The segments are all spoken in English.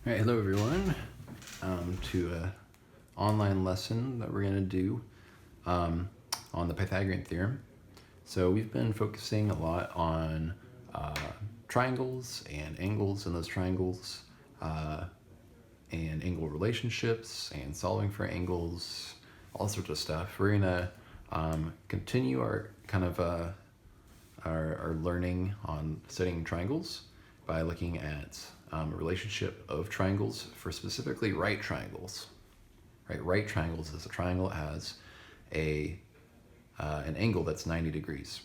All right, hello everyone, to an online lesson that we're going to do on the Pythagorean Theorem. So we've been focusing a lot on triangles and angles in those triangles, and angle relationships and solving for angles, all sorts of stuff. We're going to continue our our learning on studying triangles by looking at a relationship of triangles for specifically right triangles. Right triangles is a triangle that has an angle that's 90 degrees.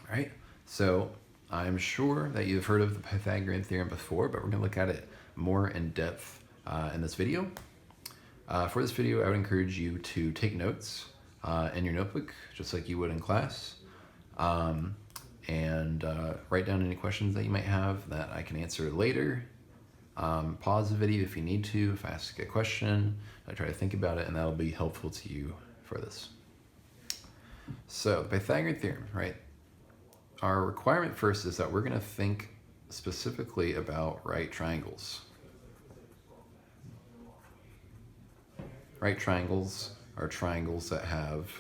Right? So I'm sure that you've heard of the Pythagorean theorem before, but we're going to look at it more in depth in this video. For this video, I would encourage you to take notes in your notebook, just like you would in class. And write down any questions that you might have that I can answer later. Pause the video if you need to, if I ask a question, I try to think about it, and that'll be helpful to you for this. So, the Pythagorean theorem, right? Our requirement first is that we're going to think specifically about right triangles. Right triangles are triangles that have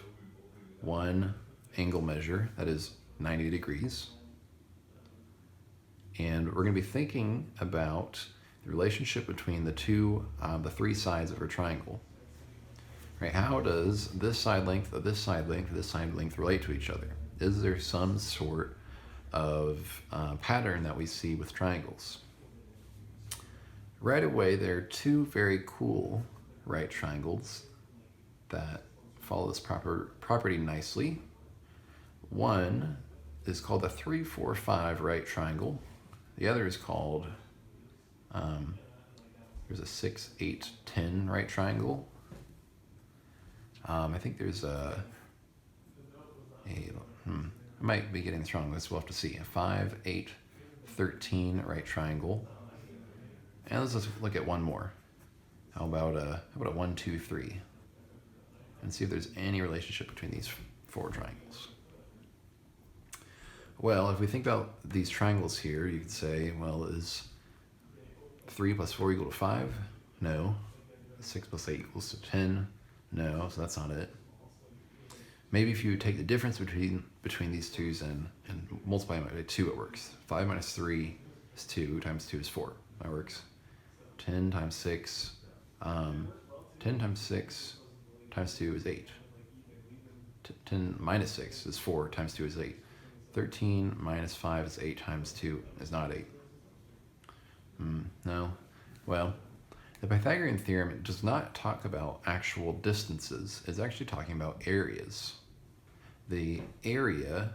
one angle measure that is 90 degrees. And we're going to be thinking about the relationship between the three sides of a triangle. Right? How does this side length of this side length of this side length relate to each other? Is there some sort of pattern that we see with triangles? Right away, there are two very cool right triangles that follow this property nicely. One is called the 3, 4, 5 right triangle. The other is called, there's a 6, 8, 10 right triangle. I think there's I might be getting this wrong. We'll have to see. A 5, 8, 13 right triangle. And let's just look at one more. How about a 1, 2, 3? And see if there's any relationship between these four triangles. Well, if we think about these triangles here, you could say, well, is 3 plus 4 equal to 5? No. 6 plus 8 equals to 10? No, so that's not it. Maybe if you take the difference between these twos and multiply them by 2, it works. 5 minus 3 is 2, times 2 is 4. That works. 10 times 6, 10 times 6 times 2 is 8. 10 minus 6 is 4, times 2 is 8. 13 minus 5 is 8 times 2 is not 8. No. Well, the Pythagorean theorem does not talk about actual distances. It's actually talking about areas. The area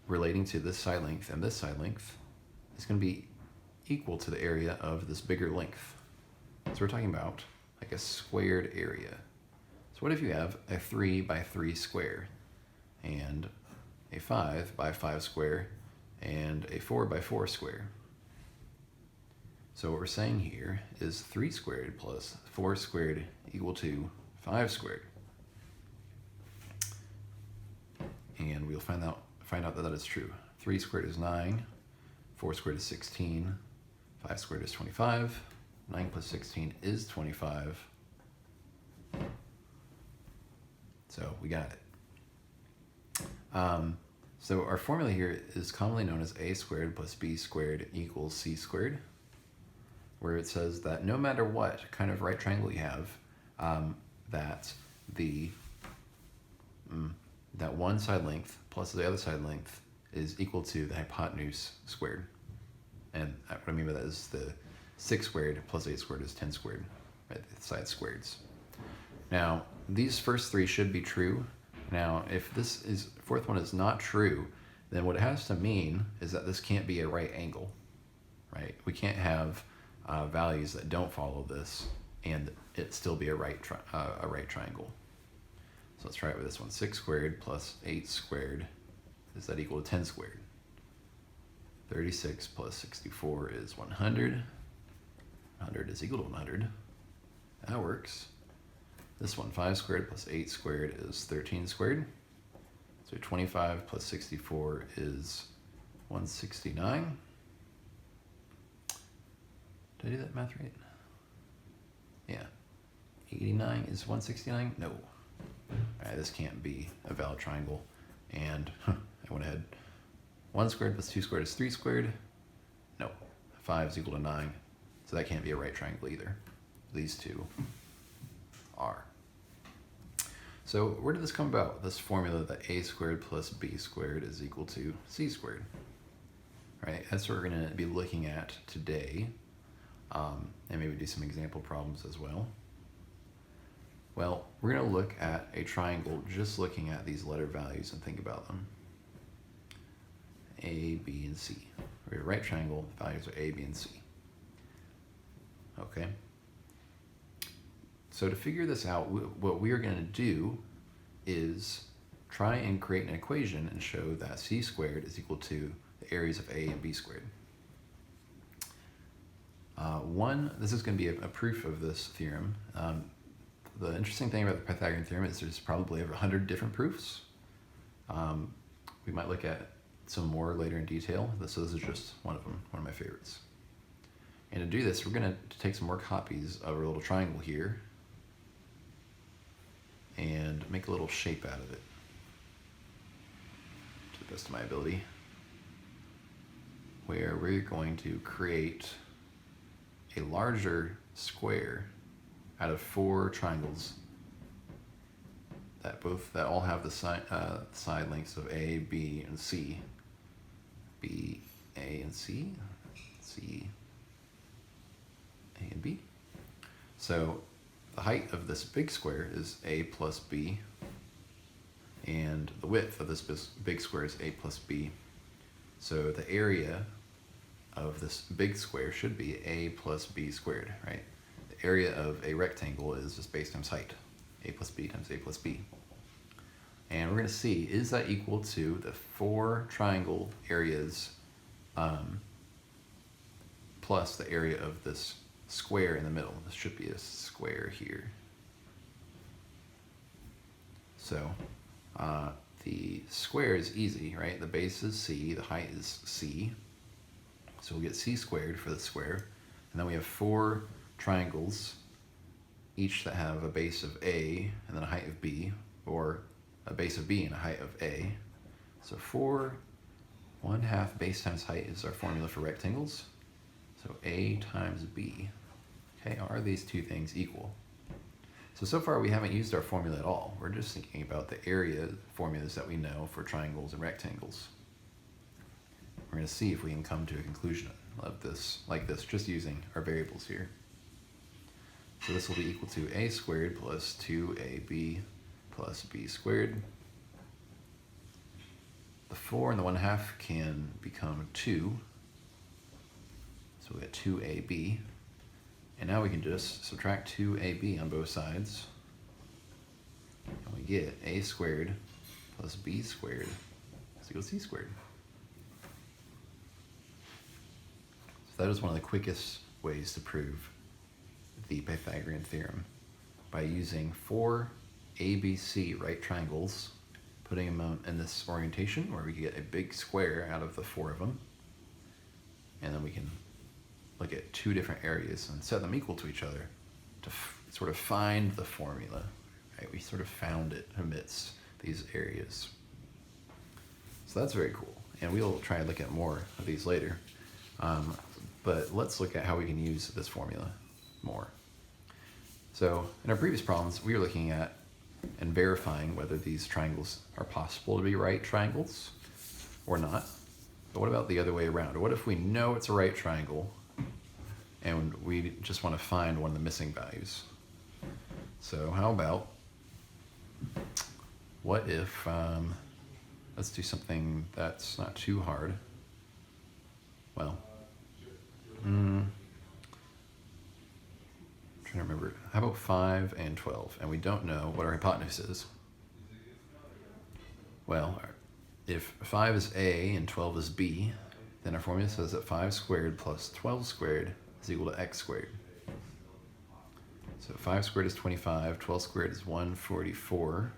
relating to this side length and this side length is going to be equal to the area of this bigger length. So we're talking about like a squared area. So what if you have a 3 by 3 square and a 5 by 5 square and a 4 by 4 square? So what we're saying here is 3 squared plus 4 squared equal to 5 squared. And we'll find out that that is true. 3 squared is 9, 4 squared is 16, 5 squared is 25, 9 plus 16 is 25. So we got it. So our formula here is commonly known as a squared plus b squared equals c squared, where it says that no matter what kind of right triangle you have, that one side length plus the other side length is equal to the hypotenuse squared. And what I mean by that is the 6 squared plus 8 squared is 10 squared, right? The side squareds. Now, these first three should be true. Now, if this fourth one is not true, then what it has to mean is that this can't be a right angle, right? We can't have values that don't follow this and it still be a right triangle. So let's try it with this one. 6 squared plus 8 squared, is that equal to 10 squared? 36 plus 64 is 100. 100 is equal to 100. That works. This one, 5 squared plus 8 squared is 13 squared. So 25 plus 64 is 169. Did I do that math right? Yeah. 89 is 169? No. All right, this can't be a valid triangle. And I went ahead. 1 squared plus 2 squared is 3 squared. No. 5 is equal to 9. So that can't be a right triangle either. These two are. So where did this come about? This formula that a squared plus b squared is equal to c squared. Right? That's what we're going to be looking at today. And maybe do some example problems as well. Well, we're going to look at a triangle just looking at these letter values and think about them. A, B, and C. We have a right triangle, the values are A, B, and C. Okay. So to figure this out, what we are going to do is try and create an equation and show that C squared is equal to the areas of A and B squared. This is going to be a proof of this theorem. The interesting thing about the Pythagorean theorem is there's probably over 100 different proofs. We might look at some more later in detail. So this is just one of them, one of my favorites. And to do this, we're going to take some more copies of our little triangle here and make a little shape out of it to the best of my ability, where we're going to create a larger square out of 4 triangles that all have the side lengths of A, B, and C. B, A, and C. C, A, and B. So the height of this big square is A plus B, and the width of this big square is A plus B. So the area of this big square should be A plus B squared, right? The area of a rectangle is just base times height, A plus B times A plus B. And we're going to see, is that equal to the 4 triangle areas plus the area of this square in the middle? This should be a square here. So the square is easy, right? The base is C, the height is C. So we'll get C squared for the square. And then we have 4 triangles, each that have a base of A and then a height of B, or a base of B and a height of A. So 4 1/2 base times height is our formula for rectangles. So A times B. Okay, are these two things equal? So far we haven't used our formula at all. We're just thinking about the area formulas that we know for triangles and rectangles. We're going to see if we can come to a conclusion of this, like this, just using our variables here. So this will be equal to A squared plus 2AB plus B squared. The 4 and the 1/2 can become 2. So we get 2AB. And now we can just subtract 2AB on both sides. And we get A squared plus B squared is equal to C squared. So that is one of the quickest ways to prove the Pythagorean theorem, by using 4 ABC right triangles, putting them in this orientation where we get a big square out of the 4 of them, and then we can look at 2 different areas and set them equal to each other to sort of find the formula. Right? We sort of found it amidst these areas. So that's very cool, and we'll try and look at more of these later. But let's look at how we can use this formula more. So in our previous problems, we were looking at and verifying whether these triangles are possible to be right triangles or not. But what about the other way around? What if we know it's a right triangle and we just want to find one of the missing values? So how about, what if, let's do something that's not too hard. Well, trying to remember. How about 5 and 12? And we don't know what our hypotenuse is. Well, if 5 is A and 12 is B, then our formula says that 5 squared plus 12 squared is equal to x squared. So 5 squared is 25, 12 squared is 144.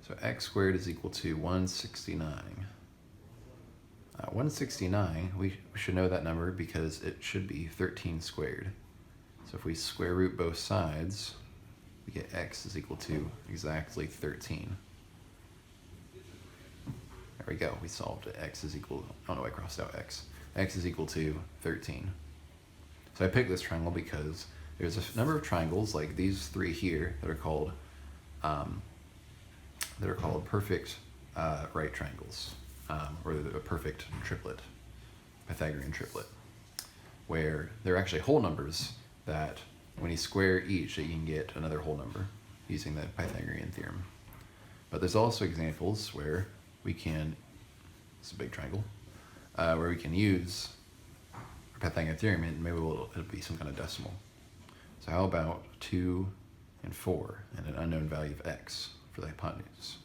So x squared is equal to 169. 169, we should know that number because it should be 13 squared. So if we square root both sides, we get x is equal to exactly 13. There we go, we solved it. X is equal, oh no, I crossed out x. X is equal to 13. So I picked this triangle because there's a number of triangles like these three here that are called perfect right triangles, or a perfect triplet, Pythagorean triplet, where they're actually whole numbers that when you square each, you can get another whole number using the Pythagorean theorem. But there's also examples where we can, it's a big triangle, where we can use Pythagorean theorem and maybe it'll be some kind of decimal. So how about 2 and 4 and an unknown value of x for the hypotenuse?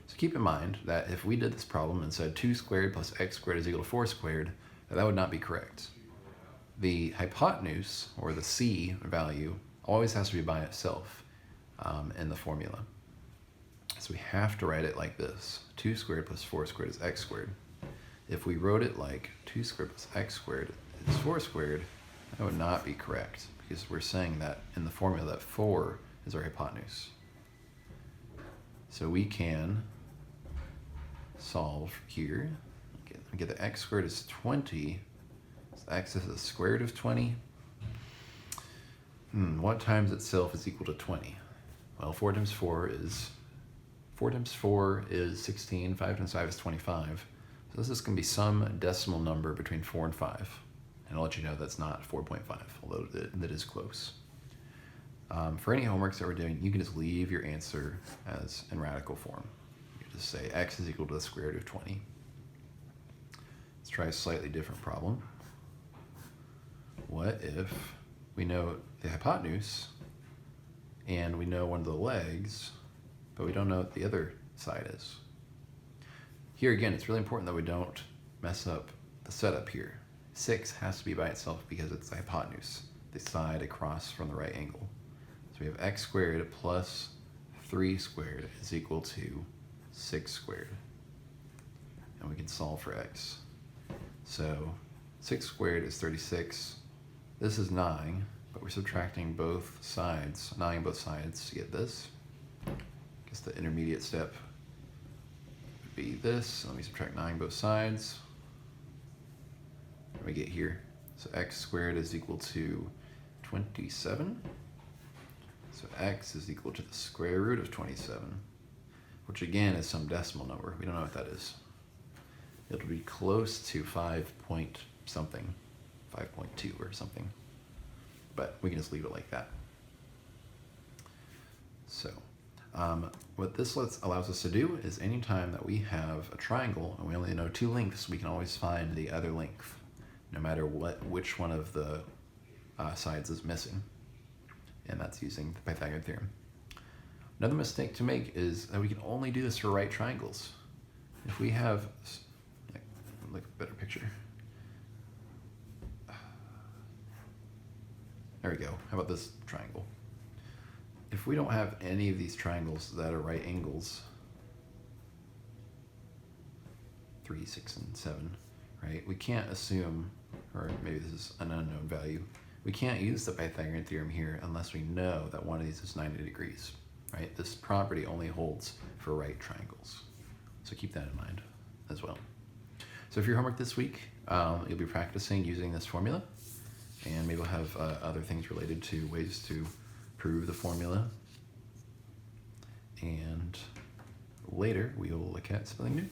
So keep in mind that if we did this problem and said 2 squared plus x squared is equal to 4 squared, that would not be correct. The hypotenuse, or the c value, always has to be by itself in the formula. So we have to write it like this. 2 squared plus 4 squared is x squared. If we wrote it like 2 squared plus x squared is 4 squared, that would not be correct because we're saying that in the formula that 4 is our hypotenuse. So we can solve here. Get the x squared is 20. So x is the square root of 20. What times itself is equal to 20? Well, 4 times 4 is 16. 5 times 5 is 25. So this is going to be some decimal number between 4 and 5. And I'll let you know that's not 4.5, although that is close. For any homeworks that we're doing, you can just leave your answer as in radical form. You can just say x is equal to the square root of 20. Let's try a slightly different problem. What if we know the hypotenuse and we know one of the legs, but we don't know what the other side is? Here again, it's really important that we don't mess up the setup here. 6 has to be by itself because it's the hypotenuse, the side across from the right angle. So we have x squared plus 3 squared is equal to 6 squared. And we can solve for x. So 6 squared is 36. This is 9, but we're subtracting both sides, 9 both sides to get this. I guess the intermediate step would be this. Let me subtract 9 both sides. What do we get here? So x squared is equal to 27. So x is equal to the square root of 27, which again is some decimal number. We don't know what that is. It'll be close to 5 point something, 5.2 or something. But we can just leave it like that. So what this allows us to do is anytime that we have a triangle and we only know 2 lengths, we can always find the other length, no matter which one of the sides is missing. And that's using the Pythagorean theorem. Another mistake to make is that we can only do this for right triangles. If we have, look at a better picture. There we go. How about this triangle? If we don't have any of these triangles that are right angles, 3, 6, and 7, right? We can't assume, or maybe this is an unknown value, we can't use the Pythagorean theorem here unless we know that one of these is 90 degrees, right? This property only holds for right triangles. So keep that in mind as well. So for your homework this week, you'll be practicing using this formula, and maybe we'll have other things related to ways to prove the formula. And later we will look at something new.